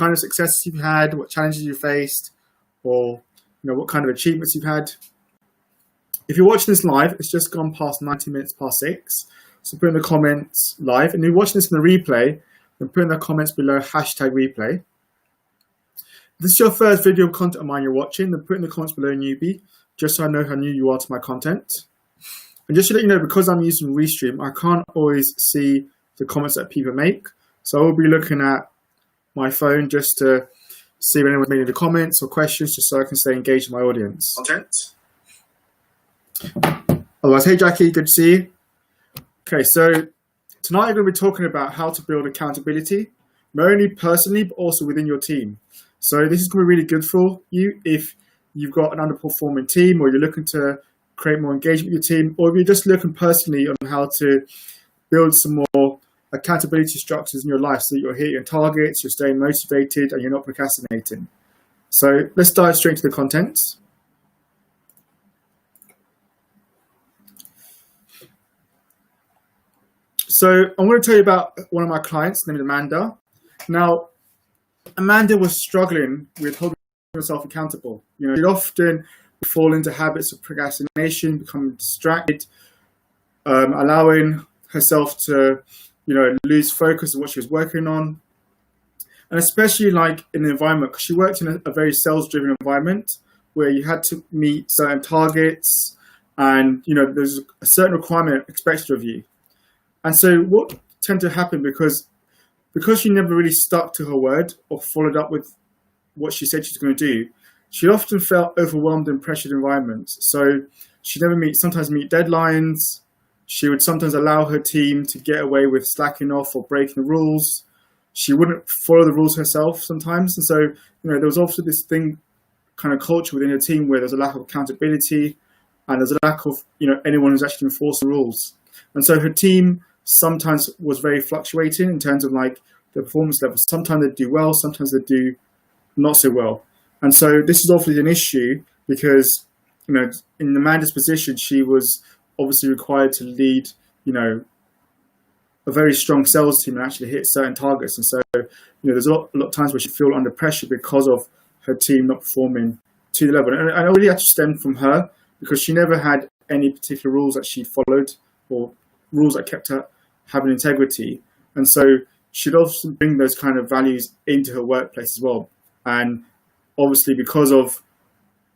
kind of successes you've had, what challenges you faced, or what kind of achievements you've had. If you're watching this live, it's just gone past 90 minutes past 6. So put in the comments live. And if you're watching this in the replay, then put in the comments below #replay. If this is your first video content of mine you're watching, then put in the comments below newbie, just so I know how new you are to my content. And just to let you know, because I'm using Restream, I can't always see the comments that people make. So I will be looking at my phone just to see if anyone's made any comments or questions, just so I can stay engaged with my audience. Content. Otherwise, hey Jackie, good to see you. Okay, so tonight I'm going to be talking about how to build accountability, not only personally, but also within your team. So this is going to be really good for you if you've got an underperforming team, or you're looking to create more engagement with your team, or if you're just looking personally on how to build some more accountability structures in your life so that you're hitting your targets, you're staying motivated, and you're not procrastinating. So let's dive straight into the content. So I'm going to tell you about one of my clients named Amanda. Now, Amanda was struggling with holding herself accountable. She'd often fall into habits of procrastination, becoming distracted, allowing herself to, lose focus on what she was working on. And especially like in the environment, because she worked in a very sales-driven environment where you had to meet certain targets and, there's a certain requirement expected of you. And so what tended to happen, because she never really stuck to her word or followed up with what she said she was going to do, she often felt overwhelmed in pressured environments. So she'd sometimes meet deadlines. She would sometimes allow her team to get away with slacking off or breaking the rules. She wouldn't follow the rules herself sometimes. And so, there was also this kind of culture within her team where there's a lack of accountability and there's a lack of, anyone who's actually enforcing the rules. And so her team sometimes was very fluctuating in terms of like the performance levels. Sometimes they do well, sometimes they do not so well. And so this is obviously an issue because, in Amanda's position, she was obviously required to lead, a very strong sales team and actually hit certain targets. And so, there's a lot of times where she feel under pressure because of her team not performing to the level. And it really had to stem from her because she never had any particular rules that she followed or rules that kept her having integrity. And so she'd also bring those kind of values into her workplace as well. And obviously, because of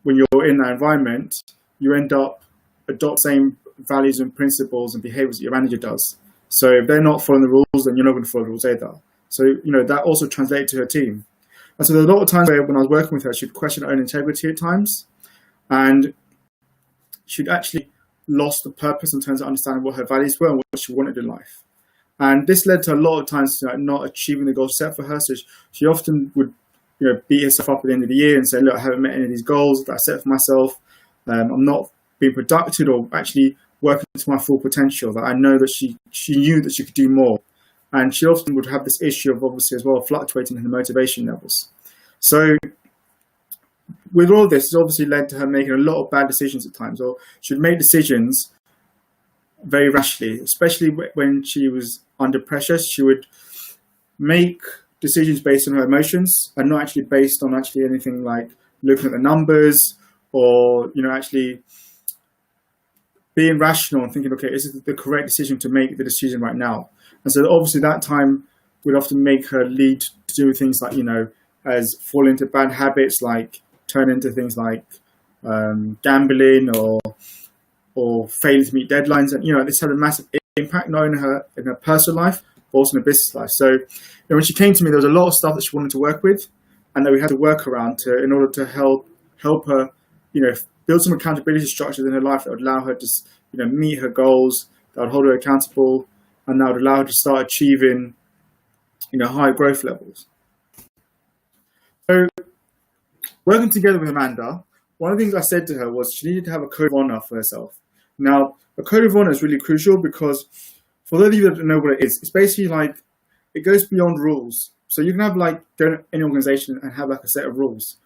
when you're in that environment, you end up adopting the same values and principles and behaviors that your manager does. So if they're not following the rules, then you're not going to follow the rules either. So, that also translated to her team. And so there were a lot of times where when I was working with her, she'd question her own integrity at times. And she'd actually lost the purpose in terms of understanding what her values were and what she wanted in life. And this led to a lot of times to not achieving the goals set for her. So she often would beat herself up at the end of the year and say, look, I haven't met any of these goals that I set for myself. I'm not being productive or actually working to my full potential. That I know that she knew that she could do more. And she often would have this issue of obviously as well fluctuating in her motivation levels. So with all this, it's obviously led to her making a lot of bad decisions at times, or she'd make decisions very rashly, especially when she was under pressure. She would make decisions based on her emotions and not actually based on anything like looking at the numbers or, actually being rational and thinking, okay, is it the correct decision to make the decision right now? And so obviously that time would often make her lead to do things like, as fall into bad habits, like turn into things like gambling or failing to meet deadlines. And, this had a massive impact, not in her personal life, but also in her business life. So when she came to me, there was a lot of stuff that she wanted to work with and that we had to work around in order to help her, build some accountability structures in her life that would allow her to, meet her goals, that would hold her accountable, and that would allow her to start achieving, high growth levels. So working together with Amanda, one of the things I said to her was she needed to have a code of honor for herself. Now, a code of honor is really crucial because for those of you that don't know what it is, it's basically like it goes beyond rules. So you can have go to any organization and have a set of rules.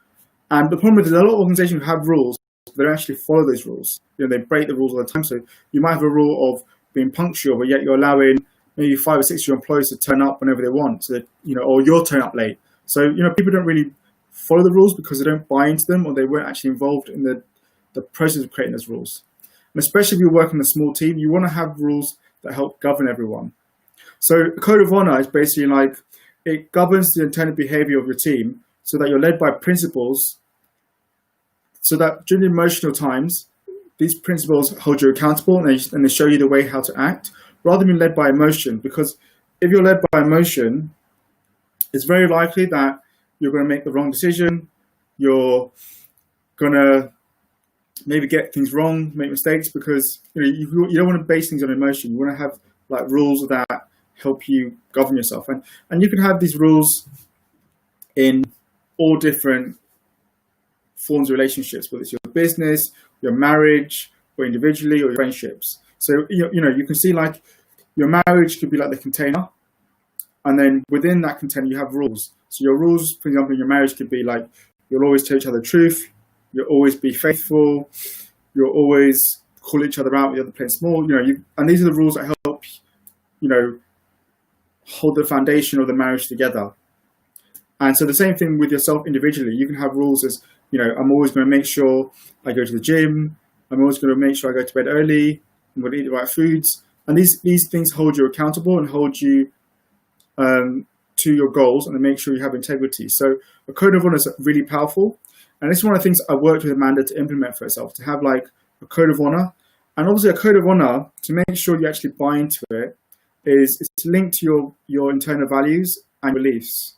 And the problem is there's a lot of organizations who have rules, but they don't actually follow those rules. They break the rules all the time. So you might have a rule of being punctual, but yet you're allowing maybe 5 or 6 of your employees to turn up whenever they want, so that, or you're turning up late. So, people don't really follow the rules because they don't buy into them, or they weren't actually involved in the process of creating those rules. And especially if you work in a small team, you want to have rules that help govern everyone. So a code of honor is basically like, it governs the internal behavior of your team so that you're led by principles, so that during the emotional times, these principles hold you accountable, and they show you the way how to act, rather than led by emotion. Because if you're led by emotion, it's very likely that you're going to make the wrong decision, you're going to maybe get things wrong, make mistakes, because you don't want to base things on emotion. You want to have like rules that help you govern yourself, and you can have these rules in all different forms of relationships, whether it's your business, your marriage, or individually, or your friendships. So you can see like your marriage could be like the container, and then within that container you have rules. So your rules, for example, in your marriage could be like, you'll always tell each other the truth, you'll always be faithful, you'll always call each other out when the other playing small. And these are the rules that help hold the foundation of the marriage together. And so the same thing with yourself individually. You can have rules as, I'm always going to make sure I go to the gym. I'm always going to make sure I go to bed early. I'm going to eat the right foods. And these things hold you accountable and hold you to your goals, and they make sure you have integrity. So a code of honor is really powerful. And this is one of the things I worked with Amanda to implement for herself, to have like a code of honor. And obviously a code of honor, to make sure you actually buy into it, is it's linked to your internal values and beliefs.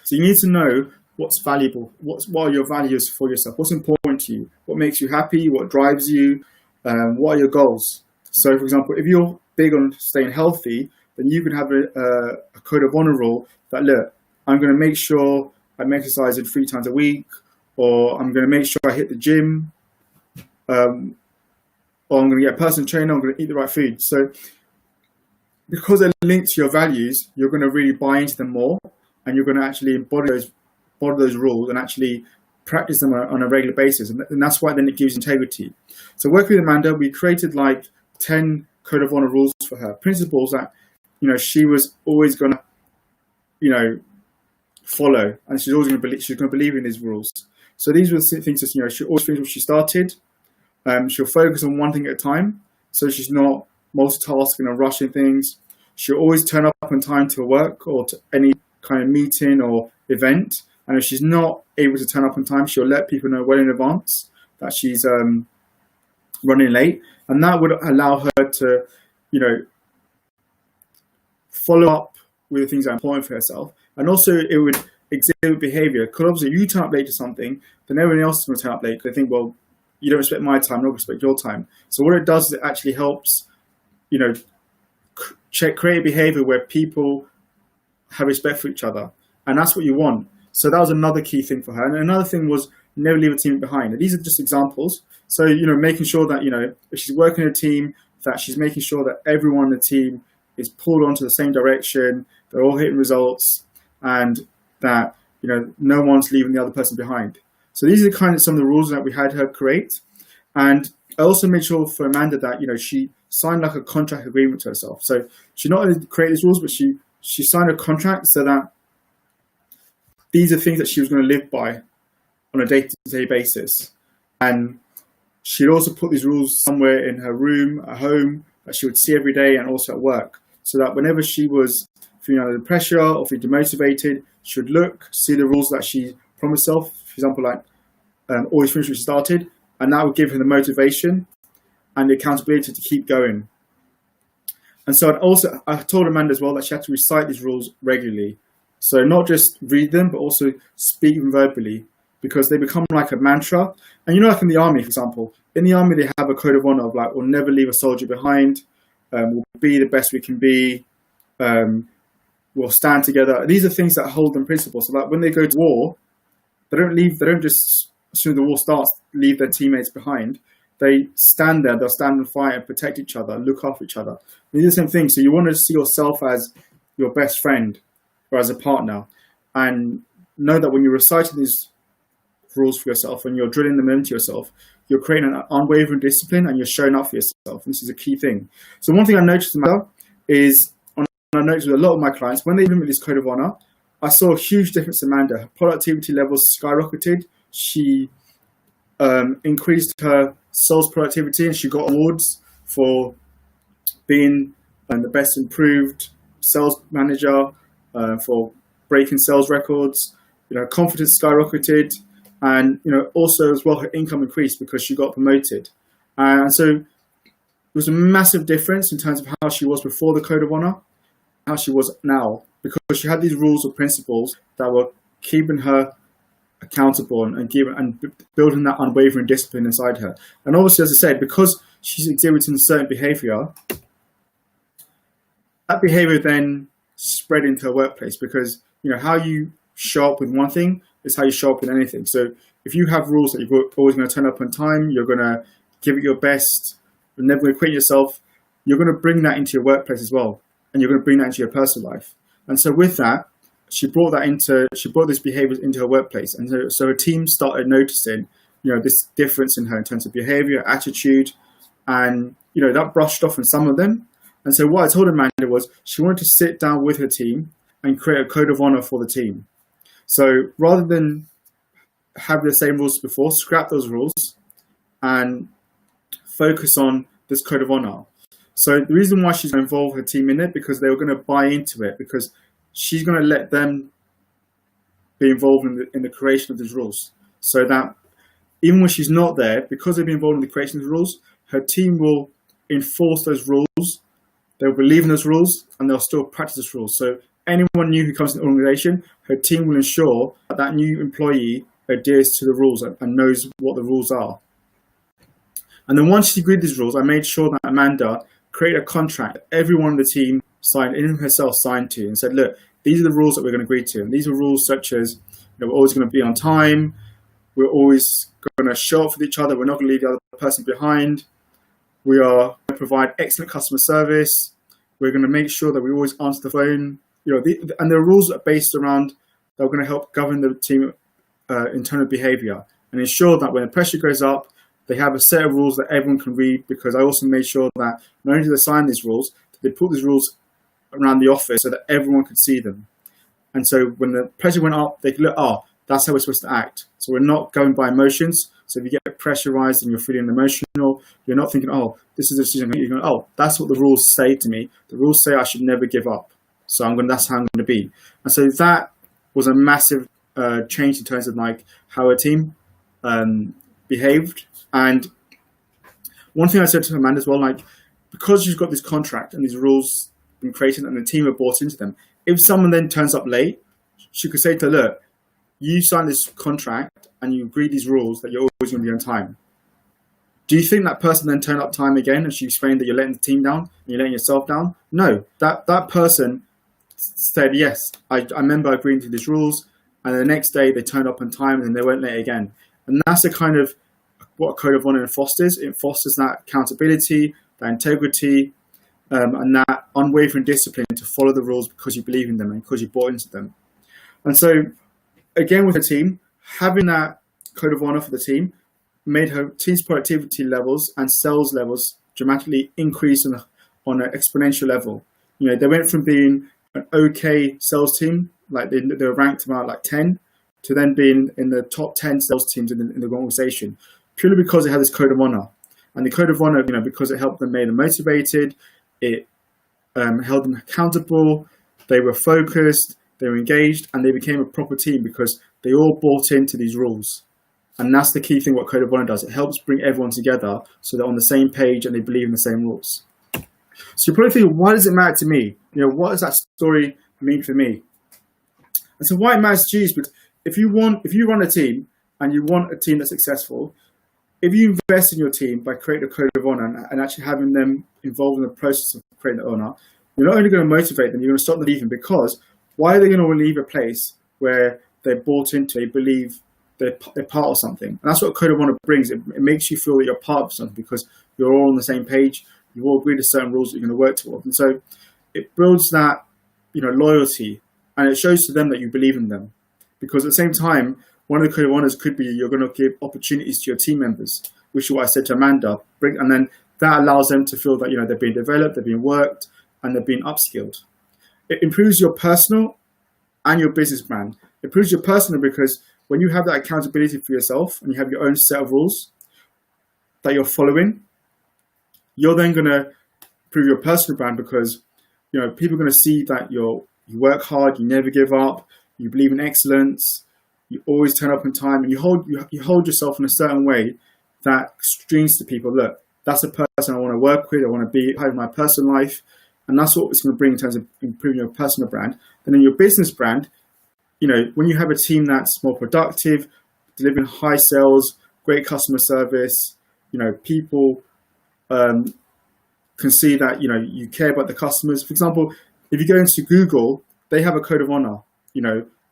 So you need to know what's valuable, what are your values for yourself, what's important to you, what makes you happy, what drives you, what are your goals. So for example, if you're big on staying healthy, then you can have a code of honor rule that, look, I'm going to make sure I'm exercising 3 times a week, or I'm going to make sure I hit the gym, or I'm going to get a personal trainer, I'm going to eat the right food. So because they're linked to your values, you're going to really buy into them more, and you're going to actually embody those rules and actually practice them on a regular basis. And that's why then it gives integrity. So working with Amanda, we created like 10 code of honor rules for her, principles that, she was always going to, follow, and she's going to believe in these rules. So these were the things that, she always finished what she started. She'll focus on one thing at a time, so she's not multitasking and rushing things. She'll always turn up on time to work or to any kind of meeting or event. And if she's not able to turn up on time, she'll let people know well in advance that she's running late. And that would allow her to, follow up with the things that are important for herself. And also it would exhibit behavior. Because obviously if you turn up late to something, then everyone else is going to turn up late. They think, well, you don't respect my time, I don't respect your time. So what it does is it actually helps, create a behavior where people have respect for each other. And that's what you want. So that was another key thing for her. And another thing was never leave a team behind. And these are just examples. So, making sure that, if she's working in a team, that she's making sure that everyone in the team is pulled onto the same direction, they're all hitting results, and that, no one's leaving the other person behind. So these are kind of some of the rules that we had her create. And I also made sure for Amanda that, she signed like a contract agreement to herself. So she not only created these rules, but she signed a contract so that these are things that she was going to live by on a day-to-day basis. And she'd also put these rules somewhere in her room, at home, that she would see every day, and also at work. So that whenever she was feeling under pressure or feeling demotivated, she would look, see the rules that she promised herself, for example, like always finish what she started, and that would give her the motivation and the accountability to keep going. And so I told Amanda as well that she had to recite these rules regularly. So not just read them, but also speak them verbally, because they become like a mantra. And like in the army, for example, in the army, they have a code of honor of like, we'll never leave a soldier behind. We'll be the best we can be. We'll stand together. These are things that hold them principles. So like when they go to war, they don't just, as soon as the war starts, leave their teammates behind. They stand there, they'll stand and fight and protect each other, look after each other. These are the same things. So you want to see yourself as your best friend or as a partner, and know that when you're reciting these rules for yourself, when you're drilling them into yourself, you're creating an unwavering discipline and you're showing up for yourself. And this is a key thing. So one thing I noticed is, I noticed with a lot of my clients, when they implement this code of honor, I saw a huge difference in Amanda. Her productivity levels skyrocketed. She increased her sales productivity, and she got awards for being the best improved sales manager, for breaking sales records. Confidence skyrocketed, and also as well her income increased because she got promoted. And so there was a massive difference in terms of how she was before the code of honor, how she was now, because she had these rules or principles that were keeping her accountable and building that unwavering discipline inside her. And obviously, as I said, because she's exhibiting certain behavior, that behavior then spread into her workplace, because how you show up with one thing is how you show up in anything. So if you have rules that you're always going to turn up on time, you're going to give it your best, you're never going to quit yourself, you're going to bring that into your workplace as well, and you're going to bring that into your personal life. And so with that, she brought these behaviors into her workplace, and so her team started noticing, this difference in her in terms of behavior, attitude, and that brushed off on some of them. And so what I told Amanda was she wanted to sit down with her team and create a code of honor for the team. So rather than have the same rules before, scrap those rules and focus on this code of honor. So the reason why she's going to involve her team in it, because they were going to buy into it, because she's going to let them be involved in the creation of these rules, so that even when she's not there, because they've been involved in the creation of the rules, her team will enforce those rules, they'll believe in those rules, and they'll still practice those rules. So anyone new who comes to the organization, her team will ensure that that new employee adheres to the rules and knows what the rules are. And then once she agreed these rules, I made sure that Amanda created a contract that everyone on the team signed, even herself signed to, and said, look, these are the rules that we're going to agree to. And these are rules such as, we're always going to be on time, we're always going to show up for each other, we're not going to leave the other person behind, we are going to provide excellent customer service, we're going to make sure that we always answer the phone. And the rules are based around that are going to help govern the team internal behavior and ensure that when the pressure goes up, they have a set of rules that everyone can read, because I also made sure that not only do they sign these rules, they put these rules around the office so that everyone could see them. And so when the pressure went up, they could look, oh, that's how we're supposed to act. So we're not going by emotions. So if you get pressurized and you're feeling emotional, you're not thinking, oh, this is a decision. You're going, oh, that's what the rules say to me. The rules say I should never give up. So that's how I'm going to be. And so that was a massive change in terms of how a team behaved. And one thing I said to Amanda as well, because she's got this contract and these rules been created and the team have bought into them, if someone then turns up late, she could say to her, look, you signed this contract and you agreed these rules that you're always going to be on time. Do you think that person then turned up time again and she explained that you're letting the team down and you're letting yourself down? No, that person said, yes, I remember agreeing to these rules, and the next day they turned up on time and they weren't late again. And that's the kind of what a code of honor fosters. It fosters that accountability, that integrity, and that unwavering discipline to follow the rules because you believe in them and because you bought into them. And so, again, with the team, having that code of honor for the team made her team's productivity levels and sales levels dramatically increase on an exponential level. They went from being an okay sales team, they were ranked about 10, to then being in the top 10 sales teams in the organization, purely because they had this code of honor. And the code of honor, because it helped them, made them motivated, it held them accountable, they were focused, they were engaged, and they became a proper team because they all bought into these rules. And that's the key thing what code of honor does. It helps bring everyone together so they're on the same page and they believe in the same rules. So you're probably thinking, why does it matter to me? What does that story mean for me? And so why it matters to you is because if you run a team and you want a team that's successful, if you invest in your team by creating a code of honor and actually having them involved in the process of creating the honor, you're not only going to motivate them, you're going to stop them leaving, because why are they going to leave a place where they're bought into, they believe they're part of something? And that's what code of honor brings. It makes you feel that you're part of something because you're all on the same page. You all agree to certain rules that you're going to work towards. And so it builds that, loyalty, and it shows to them that you believe in them. Because at the same time, one of the code of honors could be you're going to give opportunities to your team members, which is what I said to Amanda. And then that allows them to feel that, they're being developed, they're being worked, and they're being upskilled. It improves your personal and your business brand. It improves your personal because when you have that accountability for yourself and you have your own set of rules that you're following, you're then going to improve your personal brand because people are going to see that you work hard, you never give up, you believe in excellence, you always turn up on time, and you hold yourself in a certain way that screams to people, look, that's a person I want to work with, I want to be part of my personal life, and that's what it's going to bring in terms of improving your personal brand. And then your business brand, when you have a team that's more productive, delivering high sales, great customer service, people can see that you care about the customers. For example, if you go into Google, they have a code of honor,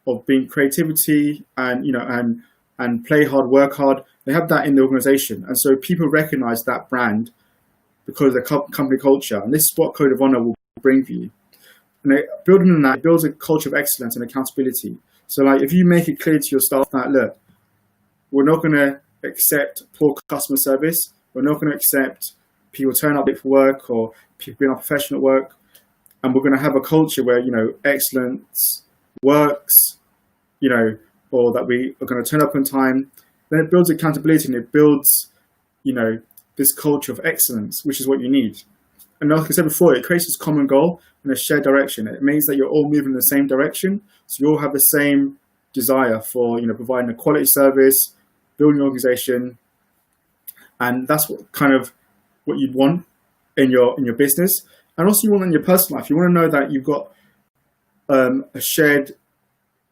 of being creativity and play hard, work hard. They have that in the organization, and so people recognize that brand because of the company culture. And this is what code of honor will bring for you. And building on that, it builds a culture of excellence and accountability. So, like, if you make it clear to your staff that, look, we're not going to accept poor customer service. We're not going to accept people turn up late for work or people being unprofessional at work. And we're going to have a culture where, excellence works, or that we are going to turn up on time. Then it builds accountability and it builds, this culture of excellence, which is what you need. And like I said before, it creates this common goal and a shared direction. It means that you're all moving in the same direction. So you all have the same desire for, providing a quality service, building an organization. And that's what you'd want in your business. And also you want in your personal life. You want to know that you've got a shared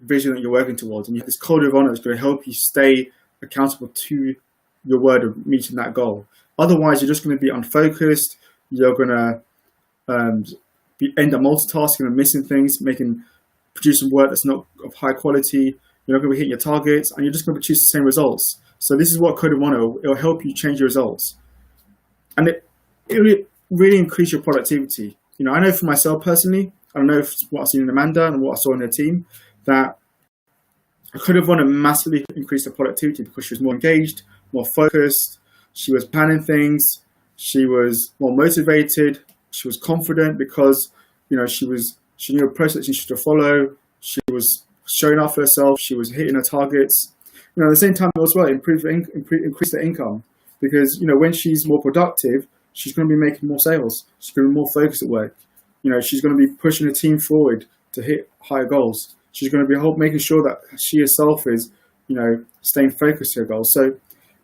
vision that you're working towards. And you have this code of honor that's going to help you stay accountable to your word of meeting that goal. Otherwise, you're just going to be unfocused. You're going to end up multitasking and missing things, producing work that's not of high quality. You're not going to be hitting your targets, and you're just going to produce the same results. So this is what code of honor it'll help you change your results, and it will really increase your productivity. I know for myself personally, I don't know if what I've seen in Amanda and what I saw in her team, that I could have wanted to massively increase her productivity because she was more engaged, more focused. She was planning things. She was more motivated. She was confident because, she knew a process she should follow. She was showing up for herself. She was hitting her targets. At the same time as well, increase her income because, when she's more productive, she's going to be making more sales. She's going to be more focused at work. She's going to be pushing the team forward to hit higher goals. She's going to be making sure that she herself is, staying focused to her goals. So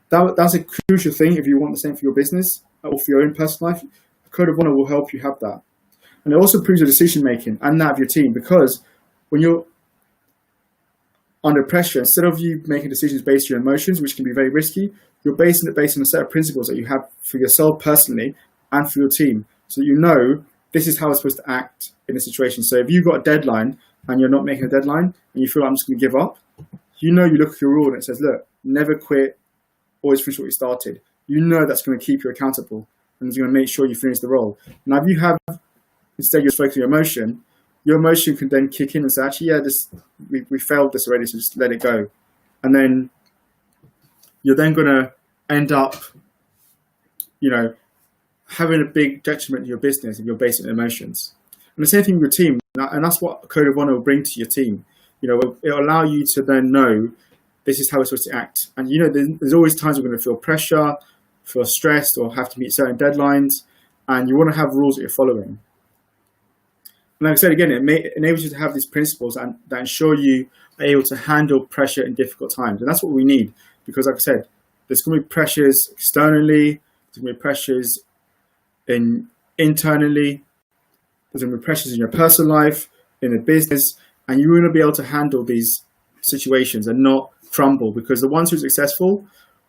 that's a crucial thing if you want the same for your business or for your own personal life. A code of honor will help you have that. And it also improves your decision making and that of your team, because when you're under pressure, instead of you making decisions based on your emotions, which can be very risky, you're basing it based on a set of principles that you have for yourself personally and for your team. So this is how it's supposed to act in a situation. So if you've got a deadline and you're not making a deadline and you feel like I'm just going to give up, you look at your rule and it says, look, never quit, always finish what you started. That's going to keep you accountable and it's going to make sure you finish the role. Now, if you have, instead you're focusing on your emotion can then kick in and say, actually, we failed this already, so just let it go. And then you're then going to end up, having a big detriment to your business if you're based on emotions. And the same thing with your team. And that's what code of honor will bring to your team. It'll allow you to then know this is how we're supposed to act. And, there's always times we're going to feel pressure, feel stressed, or have to meet certain deadlines. And you want to have rules that you're following. And like I said, again, it enables you to have these principles that ensure you are able to handle pressure in difficult times. And that's what we need. Because like I said, there's going to be pressures externally. There's going to be pressures internally. There's going to be pressures in your personal life, in the business. And you want to be able to handle these situations and not crumble, because the ones who are successful,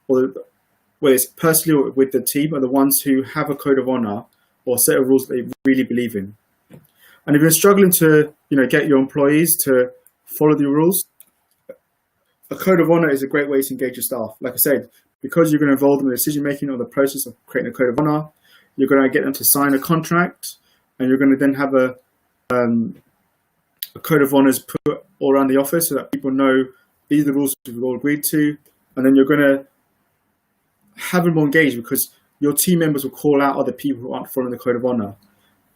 or whether it's personally or with the team, are the ones who have a code of honor or a set of rules that they really believe in. And if you're struggling to, get your employees to follow the rules, a code of honor is a great way to engage your staff. Like I said, because you're going to involve them in decision making or the process of creating a code of honor, you're going to get them to sign a contract, and you're going to then have a code of honors put all around the office so that people know these are the rules we've all agreed to. And then you're going to have them more engaged because your team members will call out other people who aren't following the code of honor.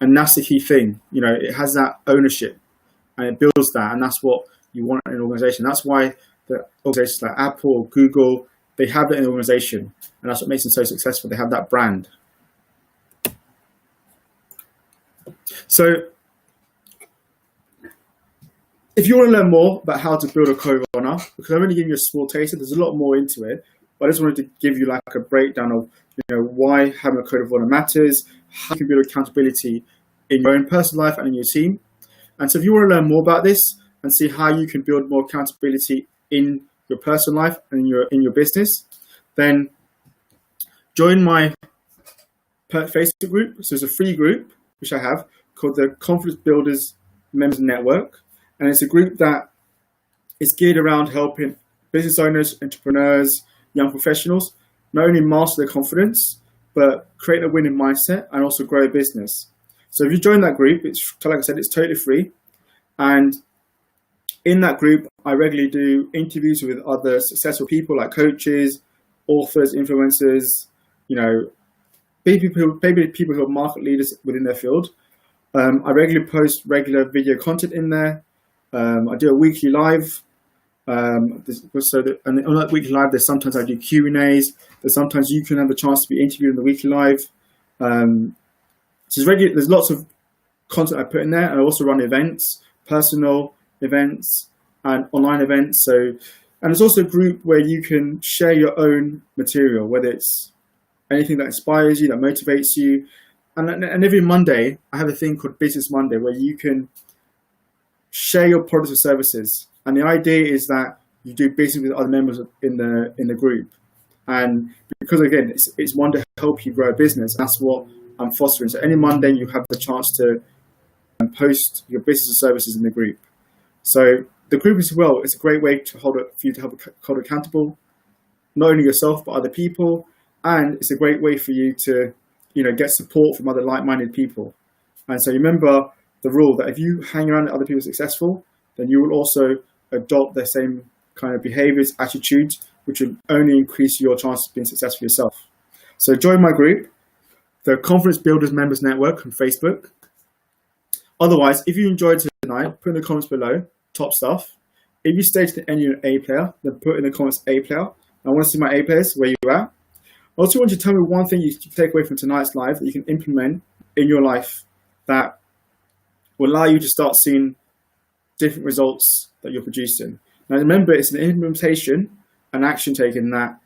And that's the key thing. It has that ownership. and it builds that, and that's what you want in an organization. That's why the organizations like Apple or Google, they have it in the organization, and that's what makes them so successful. They have that brand. So if you want to learn more about how to build a code of honor, because I'm only giving you a small taster, there's a lot more into it, but I just wanted to give you like a breakdown of why having a code of honor matters, how you can build accountability in your own personal life and in your team. And so if you want to learn more about this and see how you can build more accountability in your personal life and in your business, then join my Facebook group. So it's a free group, which I have, called the Confidence Builders Members Network. And it's a group that is geared around helping business owners, entrepreneurs, young professionals, not only master their confidence, but create a winning mindset and also grow a business. So if you join that group, it's, like I said, it's totally free. And in that group, I regularly do interviews with other successful people like coaches, authors, influencers, maybe people who are market leaders within their field. I regularly post regular video content in there. I do a weekly live. And on that weekly live, there's sometimes I do Q&As. There's sometimes you can have the chance to be interviewed in the weekly live. So there's lots of content I put in there. And I also run events, personal events and online events. And there's also a group where you can share your own material, whether it's anything that inspires you, that motivates you. And every Monday, I have a thing called Business Monday where you can share your products or services. And the idea is that you do business with other members in the group. And because, again, it's one to help you grow a business. That's what I'm fostering. So any Monday, you have the chance to post your business or services in the group. So the group as well, it's a great way to hold accountable, not only yourself, but other people. And it's a great way for you to, get support from other like-minded people. And so remember the rule that if you hang around other people successful, then you will also adopt their same kind of behaviors, attitudes, which will only increase your chances of being successful yourself. So join my group, the Confidence Builders Members Network on Facebook. Otherwise, if you enjoyed tonight, put in the comments below, top stuff. If you stayed to the end, you're an A player, then put in the comments A player. I want to see my A players, where you're at. I also want you to tell me one thing you can take away from tonight's live that you can implement in your life that will allow you to start seeing different results that you're producing. Now remember, it's an implementation and action taken that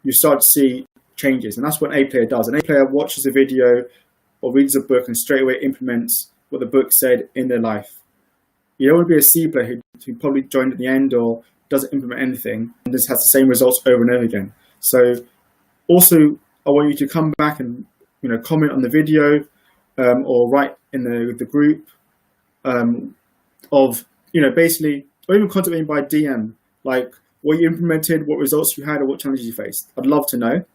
you start to see changes. And that's what an A player does. An A player watches a video or reads a book and straight away implements what the book said in their life. You don't want to be a C player who probably joined at the end or doesn't implement anything and just has the same results over and over again. So also, I want you to come back and comment on the video or write in the group of basically, or even contact me by DM, like what you implemented, what results you had, or what challenges you faced. I'd love to know.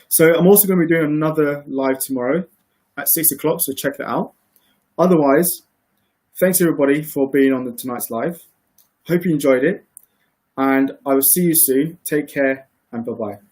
So I'm also going to be doing another live tomorrow at 6 o'clock, so check that out. Otherwise, thanks everybody for being on tonight's live. Hope you enjoyed it, and I will see you soon. Take care, and bye-bye.